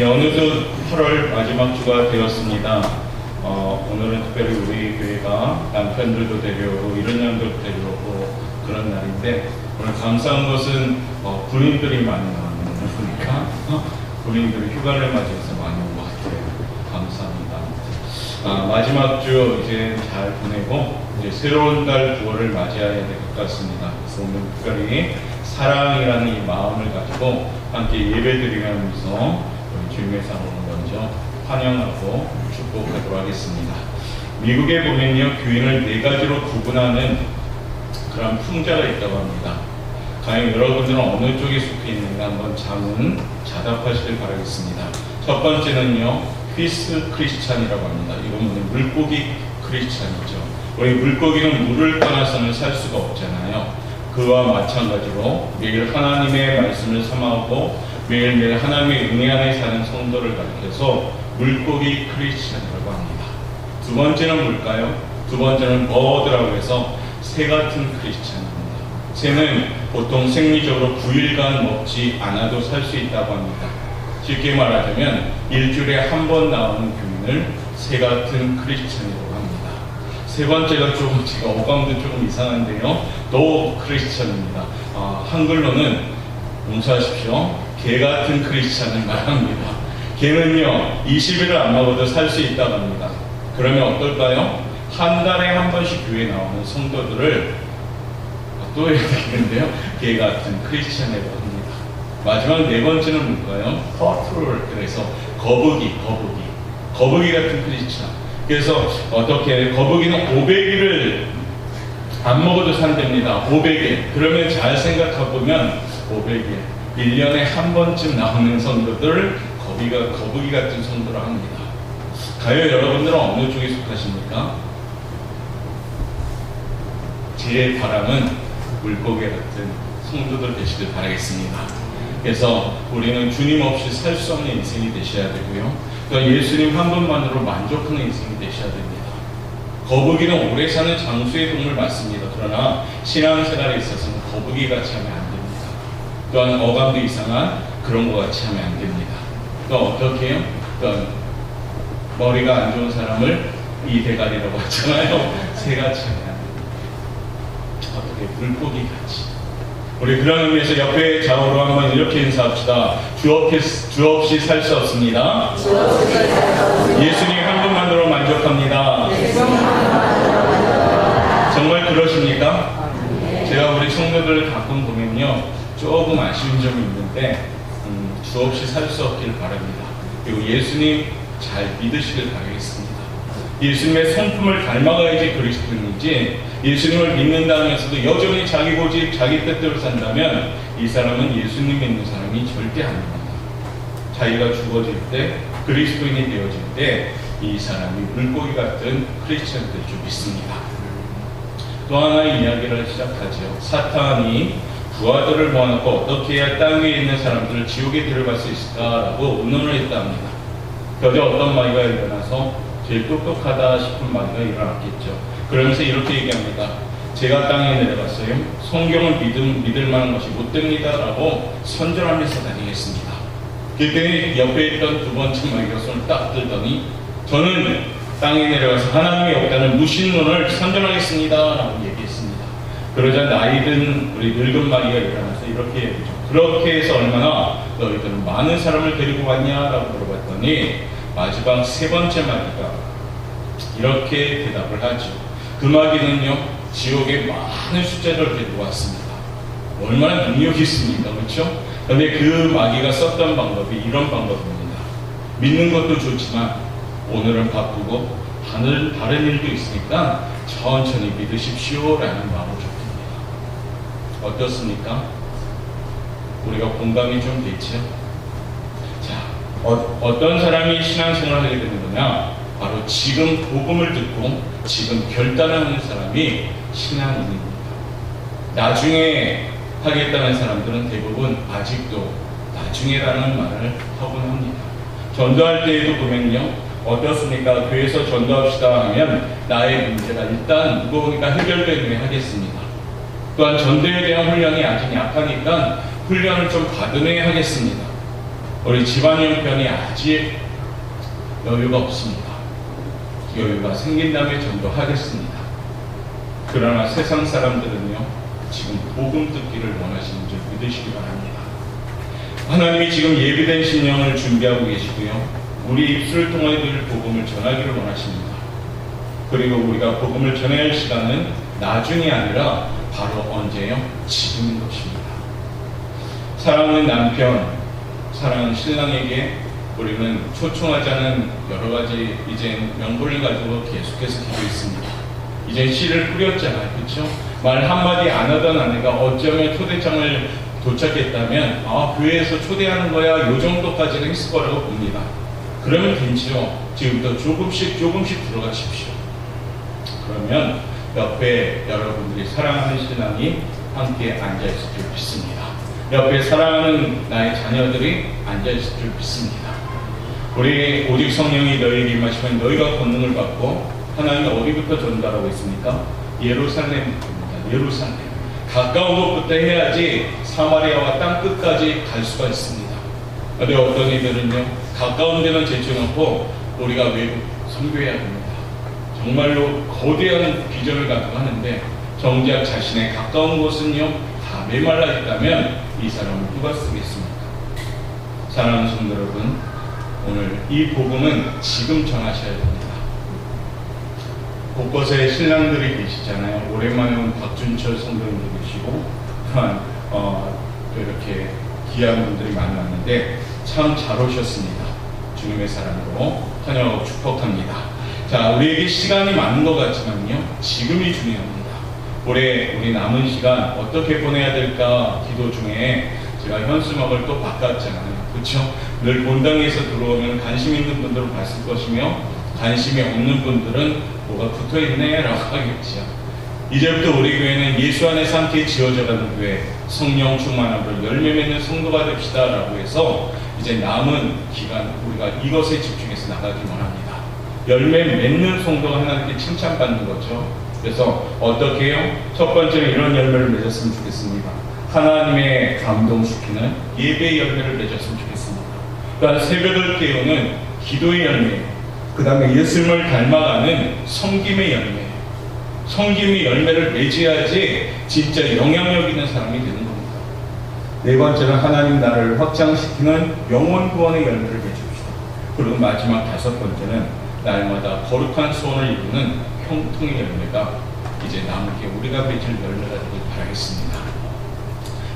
어느덧 8월 마지막 주가 되었습니다. 오늘은 특별히 우리 교회가 남편들도 데려오고 이런 양들도 데려오고 그런 날인데, 오늘 감사한 것은 군인들이 많이 나왔는 거니까 군인들이 휴가를 맞이해서 많이 온 것 같아요. 감사합니다. 마지막 주 이제 잘 보내고 이제 새로운 달 9월을 맞이해야 될 것 같습니다. 그래서 오늘 특별히 사랑이라는 이 마음을 가지고 함께 예배드리면서 주님의 사랑을 먼저 환영하고 축복하도록 하겠습니다. 미국에 보면요, 교인을 4가지로 구분하는 그런 풍자가 있다고 합니다. 과연 여러분들은 어느 쪽에 속해 있는가 한번 자답하시길 바라겠습니다. 첫 번째는요, 피스 크리스찬이라고 합니다. 이건 물고기 크리스찬이죠. 우리 물고기는 물을 떠나서는 살 수가 없잖아요. 그와 마찬가지로 매일 하나님의 말씀을 삼아오고 매일매일 하나님의 은혜 안에 사는 성도를 가리켜서 물고기 크리스찬이라고 합니다. 두 번째는 뭘까요? 두 번째는 버드라고 해서 새 같은 크리스찬입니다. 새는 보통 생리적으로 9일간 먹지 않아도 살 수 있다고 합니다. 쉽게 말하자면 일주일에 한 번 나오는 교인을 새 같은 크리스찬이라고 합니다. 세 번째가 조금 제가 어감도 조금 이상한데요, 노 크리스찬입니다. 한글로는 용서하십시오, 개 같은 크리스찬을 말합니다. 개는요 20일을 안 먹어도 살 수 있다고 합니다. 그러면 어떨까요? 한 달에 한 번씩 교회에 나오는 성도들을 또 해야 되겠는데요, 개 같은 크리스찬이라고 합니다. 마지막 네 번째는 뭘까요? 터틀, 그래서 거북이 같은 크리스찬. 그래서 어떻게 거북이는 500일을 안 먹어도 산답니다. 500일. 그러면 잘 생각해보면 500일 1년에 한 번쯤 나오는 성도들 거북이 같은 성도라 합니다. 과연 여러분들은 어느 쪽에 속하십니까? 제 바람은 물고기 같은 성도들 되시길 바라겠습니다. 그래서 우리는 주님 없이 살 수 없는 인생이 되셔야 되고요, 또 예수님 한 분만으로 만족하는 인생이 되셔야 됩니다. 거북이는 오래 사는 장수의 동물 맞습니다. 그러나 신앙생활에 있어서는 거북이같이 하면 안 됩니다. 또한 어감도 이상한 그런 것 같이 하면 안 됩니다. 또 어떻게 해요? 또 머리가 안 좋은 사람을 이 대가리라고 하잖아요. 새같이 하면 안 됩니다. 어떻게 물고기같이. 우리 그런 의미에서 옆에 좌우로 한번 이렇게 인사합시다. 주 없이 살 수 없습니다. 예수님 한 분만으로 만족합니다. 정말 그러십니까? 제가 우리 성도들 가끔 보면요, 조금 아쉬운 점이 있는데 주 없이 살 수 없기를 바랍니다. 그리고 예수님 잘 믿으시길 바라겠습니다. 예수님의 성품을 닮아가야지 그리스도인이지, 예수님을 믿는다면서도 여전히 자기 고집, 자기 뜻대로 산다면 이 사람은 예수님 믿는 사람이 절대 아닙니다. 자기가 죽어질 때, 그리스도인이 되어질 때 이 사람이 물고기 같은 크리스천이 될 줄 믿습니다. 또 하나의 이야기를 시작하죠. 사탄이 부하들을 모아놓고 어떻게 해야 땅 위에 있는 사람들을 지옥에 데려갈 수 있을까라고 의논을 했답니다. 그저 어떤 마귀가 일어나서 제일 똑똑하다 싶은 마귀가 일어났겠죠. 그러면서 이렇게 얘기합니다. 제가 땅에 내려갔어요. 성경을 믿을 만한 것이 못 됩니다 라고 선전하면서 다니겠습니다. 그때 옆에 있던 두 번째 마귀가 손을 딱 들더니, 저는 땅에 내려가서 하나님이 없다는 무신론을 선전하겠습니다 라고 얘기했습니다. 그러자 나이든 우리 늙은 마귀가 일어나서 이렇게 얘기죠. 그렇게 해서 얼마나 너희들은 많은 사람을 데리고 왔냐라고 물어봤더니 마지막 세 번째 마귀가 이렇게 대답을 하죠. 그 마귀는요, 지옥에 많은 숫자를 데리고 왔습니다. 얼마나 능력이 있습니까? 그렇죠? 그런데 그 마귀가 썼던 방법이 이런 방법입니다. 믿는 것도 좋지만 오늘은 바쁘고 다른 일도 있으니까 천천히 믿으십시오 라는 마음을 줍니다. 어떻습니까? 우리가 공감이 좀 되죠? 자, 어떤 사람이 신앙생활을 하게 되는 거냐? 바로 지금 복음을 듣고 지금 결단하는 사람이 신앙인입니다. 나중에 하겠다는 사람들은 대부분 아직도 나중에라는 말을 하곤 합니다. 전도할 때에도 보면요, 어떻습니까? 교회에서 전도합시다 하면 나의 문제가 일단 무거우니까 해결된 후에 하겠습니다. 또한 전도에 대한 훈련이 아직 약하니까 훈련을 좀 받은 후에 하겠습니다. 우리 집안 형편이 아직 여유가 없습니다. 여유가 생긴다면 전도하겠습니다. 그러나 세상 사람들은요, 지금 복음 듣기를 원하시는 줄 믿으시기 바랍니다. 하나님이 지금 예비된 심령을 준비하고 계시고요, 우리 입술을 통해 늘 복음을 전하기를 원하십니다. 그리고 우리가 복음을 전해야 할 시간은 나중이 아니라 바로 언제요? 지금인 것입니다. 사랑하는 남편, 사랑하는 신랑에게 우리는 초청하지 않은 여러 가지 이제 명분을 가지고 계속해서 기도했습니다. 이제 씨를 뿌렸잖아요. 그렇죠? 말 한마디 안 하던 아내가 어쩌면 초대장을 도착했다면 교회에서 초대하는 거야, 요 정도까지는 했을 거라고 봅니다. 그러면 되죠. 지금부터 조금씩 들어가십시오. 그러면 옆에 여러분들이 사랑하는 신랑이 함께 앉아있을 줄 믿습니다. 옆에 사랑하는 나의 자녀들이 앉아있을 줄 믿습니다. 우리 오직 성령이 너희에게 임하시면 너희가 권능을 받고, 하나님이 어디부터 전달하고 있습니까? 예루살렘입니다. 예루살렘. 가까운 곳부터 해야지 사마리아와 땅 끝까지 갈 수가 있습니다. 근데 어떤 이들은요, 가까운 데는 제쳐놓고 우리가 외국 선교해야 됩니다. 정말로 거대한 비전을 갖고 하는데 정작 자신의 가까운 곳은요 다 메말라 있다면 이 사람을 누가 쓰겠습니까? 사랑하는 성도 여러분, 오늘 이 복음은 지금 전하셔야 됩니다. 곳곳에 신랑들이 계시잖아요. 오랜만에 온 박준철 성도님도 계시고 또한 이렇게 귀한 분들이 만났는데 참 잘 오셨습니다. 주님의 사랑으로 환영하고 축복합니다. 자, 우리에게 시간이 많은 것 같지만요, 지금이 중요합니다. 올해 우리 남은 시간 어떻게 보내야 될까 기도 중에 제가 현수막을 또 바꿨잖아요. 그렇죠? 늘 본당에서 들어오면 관심 있는 분들은 봤을 것이며 관심이 없는 분들은 뭐가 붙어있네 라고 하겠죠. 이제부터 우리 교회는 예수 안에서 함께 지어져가는 교회, 성령 충만함으로 열매 맺는 성도가 됩시다 라고 해서 이제 남은 기간 우리가 이것에 집중해서 나가기 원합니다. 열매 맺는 성도가 하나님께 칭찬받는 거죠. 그래서 어떻게 해요? 첫 번째는 이런 열매를 맺었으면 좋겠습니다. 하나님의 감동시키는 예배의 열매를 맺었으면 좋겠습니다. 그러니까 새벽을 깨우는 기도의 열매, 그 다음에 예수님을 닮아가는 섬김의 열매, 섬김의 열매를 맺어야지 진짜 영향력 있는 사람이 되는 겁니다. 네 번째는 하나님 나라를 확장시키는 영원 구원의 열매를 맺읍시다. 그리고 마지막 다섯 번째는 날마다 거룩한 소원을 이루는 형통의 열매가 이제 남게 우리가 맺을 열매가 되길 바라겠습니다.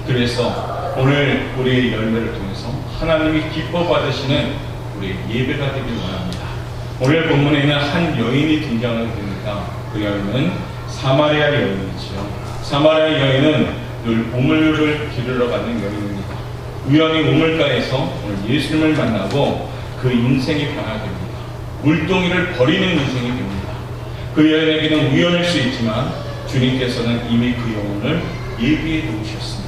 그래서 오늘 우리의 열매를 통해서 하나님이 기뻐 받으시는 우리 예배가 되길 원합니다. 오늘 본문에는 한 여인이 등장하게 됩니다. 그 여인은 사마리아 여인이지요. 사마리아 여인은 늘 우물을 기르러 가는 여인입니다. 우연히 우물가에서 오늘 예수님을 만나고 그 인생이 변화됩니다. 물동이를 버리는 인생이 됩니다. 그 여인에게는 우연일 수 있지만 주님께서는 이미 그 영혼을 예비해 놓으셨습니다.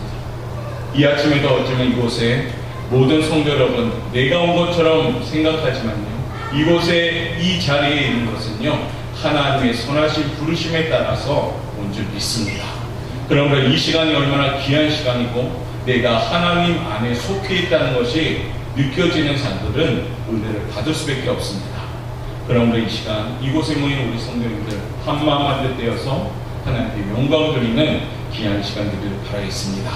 이 아침에도 어쩌면 이곳에 모든 성도 여러분, 내가 온 것처럼 생각하지만요, 이곳에 이 자리에 있는 것은요 하나님의 선하신 부르심에 따라서 온 줄 믿습니다. 그러므로 이 시간이 얼마나 귀한 시간이고 내가 하나님 안에 속해 있다는 것이 느껴지는 사람들은 은혜를 받을 수밖에 없습니다. 그러므로 이 시간 이곳에 모인 우리 성도님들 한마음 한뜻되어서 하나님께 영광 드리는 귀한 시간 되기를 바라겠습니다.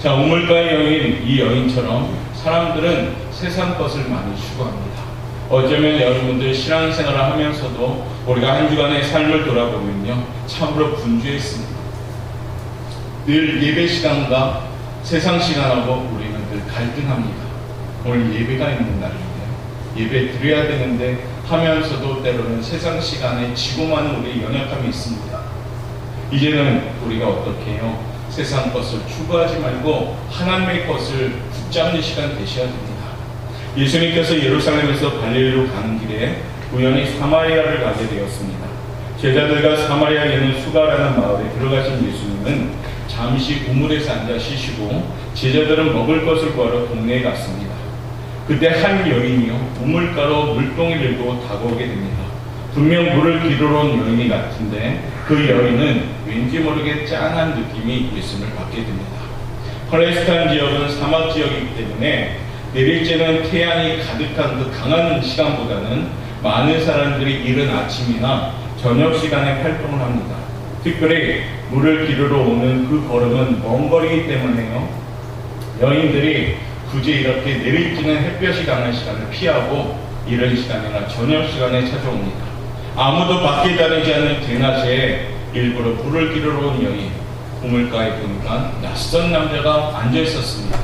자, 우물가의 여인, 이 여인처럼 사람들은 세상 것을 많이 추구합니다. 어쩌면 여러분들 신앙생활을 하면서도 우리가 한 주간의 삶을 돌아보면요 참으로 분주했습니다. 늘 예배 시간과 세상 시간하고 우리는 늘 갈등합니다. 오늘 예배가 있는 날인데요, 예배 드려야 되는데 하면서도 때로는 세상 시간에 지고 마는 우리의 연약함이 있습니다. 이제는 우리가 어떻게 해요? 세상 것을 추구하지 말고 하나님의 것을 붙잡는 시간 되셔야 됩니다. 예수님께서 예루살렘에서 갈릴리로 가는 길에 우연히 사마리아를 가게 되었습니다. 제자들과 사마리아에 있는 수가라는 마을에 들어가신 예수님은 잠시 우물에서 앉아 쉬시고 제자들은 먹을 것을 구하러 동네에 갔습니다. 그때 한 여인이요 우물가로 물동을 들고 다가오게 됩니다. 분명 물을 기르러 온 여인이 같은데 그 여인은 왠지 모르게 짠한 느낌이 예수님을 받게 됩니다. 팔레스타인 지역은 사막 지역이기 때문에 내릴째는 태양이 가득한 그 강한 시간보다는 많은 사람들이 이른 아침이나 저녁 시간에 활동을 합니다. 특별히 물을 기르러 오는 그 걸음은 먼 거리이기 때문에요. 여인들이 굳이 이렇게 내리쬐는 햇볕이 강한 시간을 피하고 이른 시간이나 저녁 시간에 찾아옵니다. 아무도 밖에 다니지 않는 대낮에 일부러 물을 기르러 온 여인, 우물가에 보니까 낯선 남자가 앉아 있었습니다.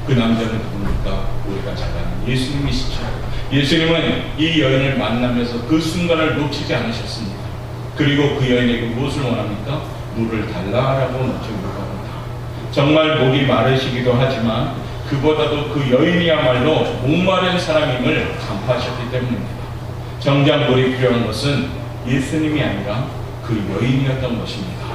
그 남자는 누굽니까? 우리가 잘 아는 예수님이시죠. 예수님은 이 여인을 만나면서 그 순간을 놓치지 않으셨습니다. 그리고 그 여인에게 무엇을 원합니까? 물을 달라라고 먼저 요구합니다. 정말 목이 마르시기도 하지만 그보다도 그 여인이야말로 목마른 사람임을 간파하셨기 때문입니다. 정작 물이 필요한 것은 예수님이 아니라 그 여인이었던 것입니다.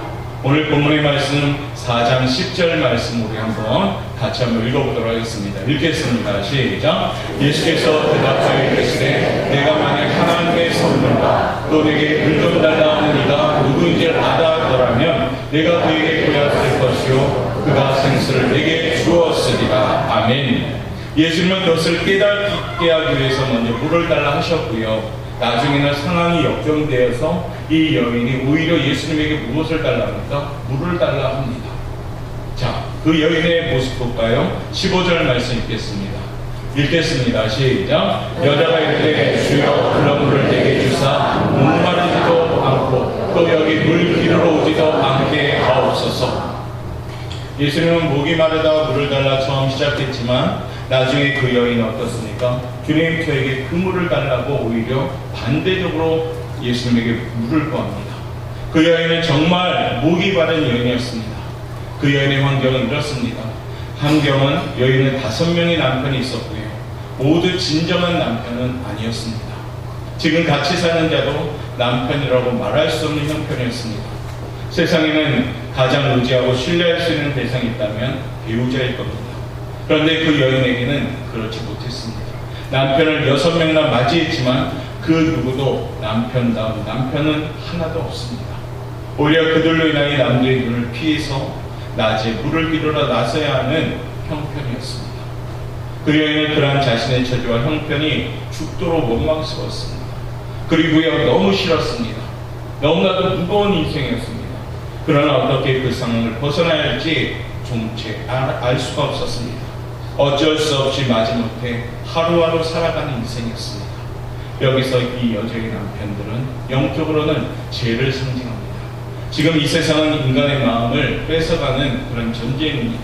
오늘 본문의 말씀 4장 10절 말씀 우리 한번 같이 한번 읽어보도록 하겠습니다. 읽겠습니다. 시작. 예수께서 대답하여 이르시되 내가 만약 하나님의 성령과 또 내게 물 좀 달라 하는 이가 누구인지를 알았더라면 내가 그에게 보였을 것이요 그가 생수를 내게 주었으리라. 아멘. 예수님은 그것을 깨닫게 하기 위해서 먼저 물을 달라 하셨고요. 나중에는 상황이 역전되어서 이 여인이 오히려 예수님에게 무엇을 달라 합니까? 물을 달라 합니다. 자, 그 여인의 모습 볼까요? 15절 말씀 읽겠습니다. 시작. 여자가 이르되 주여 그런 물을 내게 주사 목마르지도 않고 또 여기 물 기르러 오지도 않게 하옵소서. 예수님은 목이 마르다 물을 달라 처음 시작했지만 나중에 그 여인은 어떻습니까? 주님 저에게 그 물을 달라고 오히려 반대적으로 예수님에게 물을 구합니다. 그 여인은 정말 목이 마른 여인이었습니다. 그 여인의 환경은 이렇습니다. 환경은 여인은 5명의 남편이 있었고요. 모두 진정한 남편은 아니었습니다. 지금 같이 사는 자도 남편이라고 말할 수 없는 형편이었습니다. 세상에는 가장 의지하고 신뢰할 수 있는 대상이 있다면 배우자일 겁니다. 그런데 그 여인에게는 그렇지 못했습니다. 남편을 6명이나 맞이했지만 그 누구도 남편다운 남편은 하나도 없습니다. 오히려 그들로 인하여 남들의 눈을 피해서 낮에 물을 기르러 나서야 하는 형편이었습니다. 그 여인은 그러한 자신의 처지와 형편이 죽도록 원망스러웠습니다. 그리고요 너무 싫었습니다. 너무나도 무거운 인생이었습니다. 그러나 어떻게 그 상황을 벗어나야 할지 좀채 알 수가 없었습니다. 어쩔 수 없이 마지못해 하루하루 살아가는 인생이었습니다. 여기서 이 여자의 남편들은 영적으로는 죄를 상징합니다. 지금 이 세상은 인간의 마음을 뺏어가는 그런 전쟁입니다.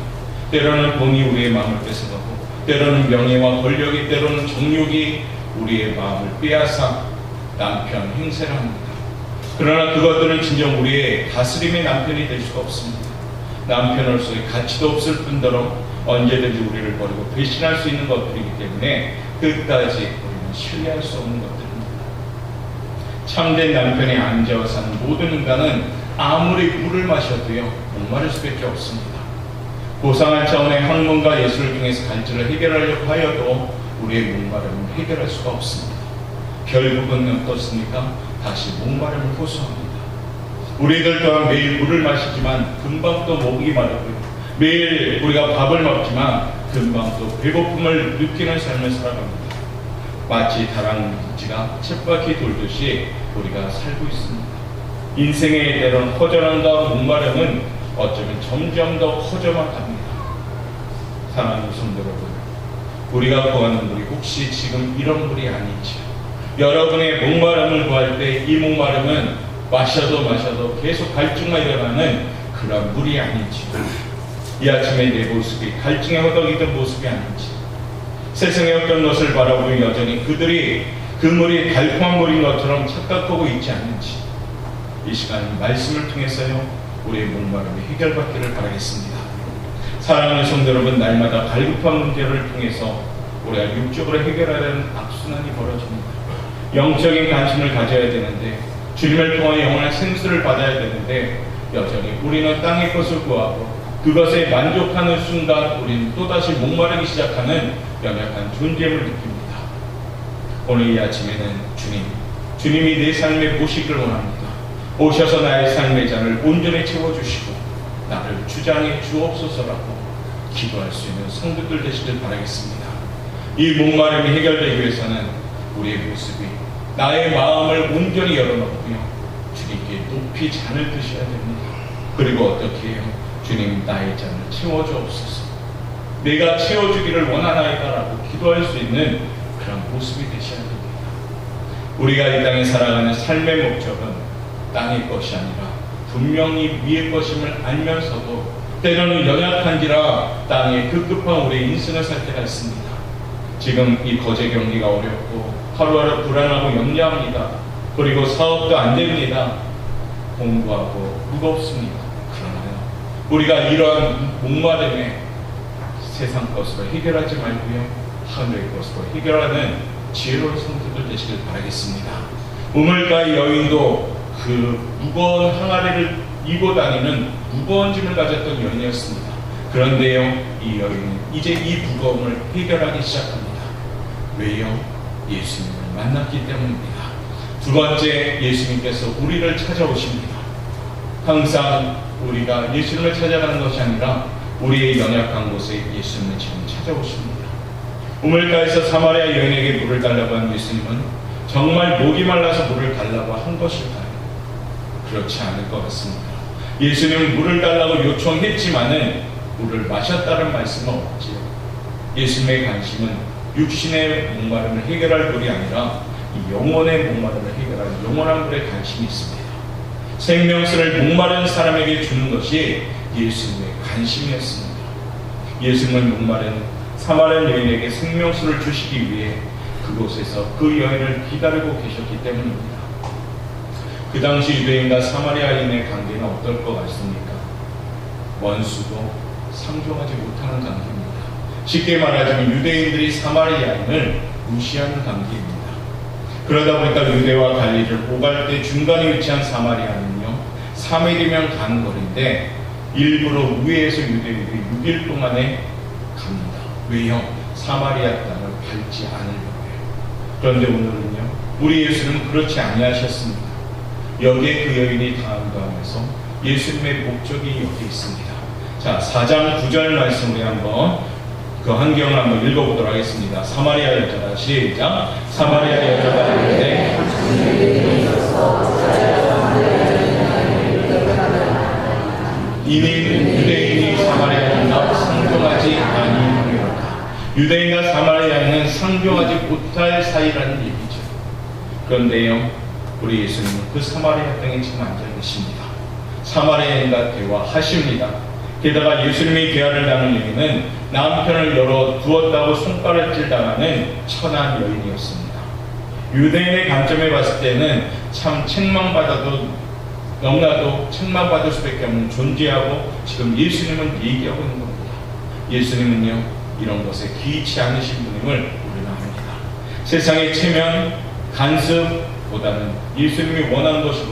때로는 돈이 우리의 마음을 뺏어가고 때로는 명예와 권력이 때로는 정욕이 우리의 마음을 빼앗아 남편 행세를 합니다. 그러나 그것들은 진정 우리의 다스림의 남편이 될 수가 없습니다. 남편으로서의 가치도 없을 뿐더러 언제든지 우리를 버리고 배신할 수 있는 것들이기 때문에 끝까지 우리는 신뢰할 수 없는 것들입니다. 참된 남편의 안재와 사는 모든 인간은 아무리 물을 마셔도요 목마를 수밖에 없습니다. 고상한 차원의 학문과 예술을 통해서 갈증을 해결하려고 하여도 우리의 목마름을 해결할 수가 없습니다. 결국은 어떻습니까? 다시 목마름을 호소합니다. 우리들 또한 매일 물을 마시지만 금방 또 목이 마르고요. 매일 우리가 밥을 먹지만 금방 또 배고픔을 느끼는 삶을 살아갑니다. 마치 다람쥐가 쳇바퀴 돌듯이 우리가 살고 있습니다. 인생의 때론 허전함과 목마름은 어쩌면 점점 더 커져만 갑니다. 사랑하는 성도 여러분, 우리가 구하는 물이 혹시 지금 이런 물이 아닌지, 여러분의 목마름을 구할 때 이 목마름은 마셔도 계속 갈증만 일어나는 그런 물이 아닌지, 이 아침에 내 모습이 갈증에 허덕이던 모습이 아닌지, 세상의 어떤 것을 바라보며 여전히 그들이 그 물이 달콤한 물인 것처럼 착각하고 있지 않는지, 이 시간 말씀을 통해서요 우리의 목마름이 해결받기를 바라겠습니다. 사랑하는 성도 여러분, 날마다 갈급한 문제를 통해서 우리가 육적으로 해결하려는 악순환이 벌어집니다. 영적인 관심을 가져야 되는데, 주님을 통해 영원한 생수를 받아야 되는데, 여전히 우리는 땅의 것을 구하고 그것에 만족하는 순간 우리는 또다시 목마르기 시작하는 연약한 존재임을 느낍니다. 오늘 이 아침에는 주님이 내 삶에 모시기를 원합니다. 오셔서 나의 삶의 잔을 온전히 채워주시고 나를 주장해 주옵소서라고 기도할 수 있는 성도들 되시길 바라겠습니다. 이 목마름이 해결되기 위해서는 우리의 모습이 나의 마음을 온전히 열어놓고요, 주님께 높이 잔을 드셔야 됩니다. 그리고 어떻게 해요? 주님, 나의 잔을 채워주옵소서. 내가 채워주기를 원하나이다라고 기도할 수 있는 그런 모습이 되셔야 됩니다. 우리가 이 땅에 살아가는 삶의 목적은 땅의 것이 아니라 분명히 위의 것임을 알면서도 때로는 연약한지라 땅에 급급한 우리의 인생을 살 때가 있습니다. 지금 이 거제 경기가 어렵고 하루하루 불안하고 염려합니다. 그리고 사업도 안 됩니다. 공부하고 무겁습니다. 그러나요, 우리가 이러한 목마름에 세상 것으로 해결하지 말고요, 하늘의 것으로 해결하는 지혜로운 성도들 되시길 바라겠습니다. 우물가의 여인도 그 무거운 항아리를 이고 다니는 무거운 짐을 가졌던 여인이었습니다. 그런데요, 이 여인은 이제 이 무거움을 해결하기 시작합니다. 왜요? 예수님을 만났기 때문입니다. 두 번째, 예수님께서 우리를 찾아오십니다. 항상 우리가 예수님을 찾아가는 것이 아니라 우리의 연약한 곳에 예수님을 지금 찾아오십니다. 우물가에서 사마리아 여인에게 물을 달라고 한 예수님은 정말 목이 말라서 물을 달라고 한 것일까요? 그렇지 않을 것 같습니다. 예수님은 물을 달라고 요청했지만은 물을 마셨다는 말씀은 없지요. 예수님의 관심은 육신의 목마름을 해결할 물이 아니라 이 영혼의 목마름을 해결할 영원한 물에 관심이 있습니다. 생명수를 목마른 사람에게 주는 것이 예수님의 관심이었습니다. 예수님은 목마른 사마리아 여인에게 생명수를 주시기 위해 그곳에서 그 여인을 기다리고 계셨기 때문입니다. 그 당시 유대인과 사마리아인의 관계는 어떨 것 같습니까? 원수도 상종하지 못하는 관계입니다. 쉽게 말하자면 유대인들이 사마리아인을 무시하는 관계입니다. 그러다 보니까 유대와 갈릴리를 오갈 때 중간에 위치한 사마리아는요, 3일이면 가는 거리인데 일부러 우회해서 유대인들이 6일 동안에 갑니다. 왜요? 사마리아 땅을 밟지 않으려고요. 그런데 오늘은요, 우리 예수는 그렇지 아니하셨습니다. 여기에 그 여인이 다음하면서 예수님의 목적이 여기 있습니다. 자, 4장 9절 말씀 우리 한번 그 환경을 한번 읽어보도록 하겠습니다. 사마리아 여자가, 시작. 사마리아 여자가 이르되 이는 유대인이 사마리아인과 상종하지 아니하리로다. 유대인과 사마리아인은 상종하지 못할 사이라는 얘기죠. 그런데요, 우리 예수님은 그 사마리아 땅에 지금 앉아 계십니다. 사마리아인과 대화하십니다. 게다가 예수님이 대화를 나눈 여인은 남편을 열어 두었다고 손가락질 당하는 천한 여인이었습니다. 유대인의 관점에 봤을 때는 참 책망받아도 너무나도 책망받을 수밖에 없는 존재하고 지금 예수님은 얘기하고 있는 겁니다. 예수님은요, 이런 것에 기이치 않으신 분임을 우리는 압니다. 세상의 체면, 간섭보다는 예수님이 원하는 것이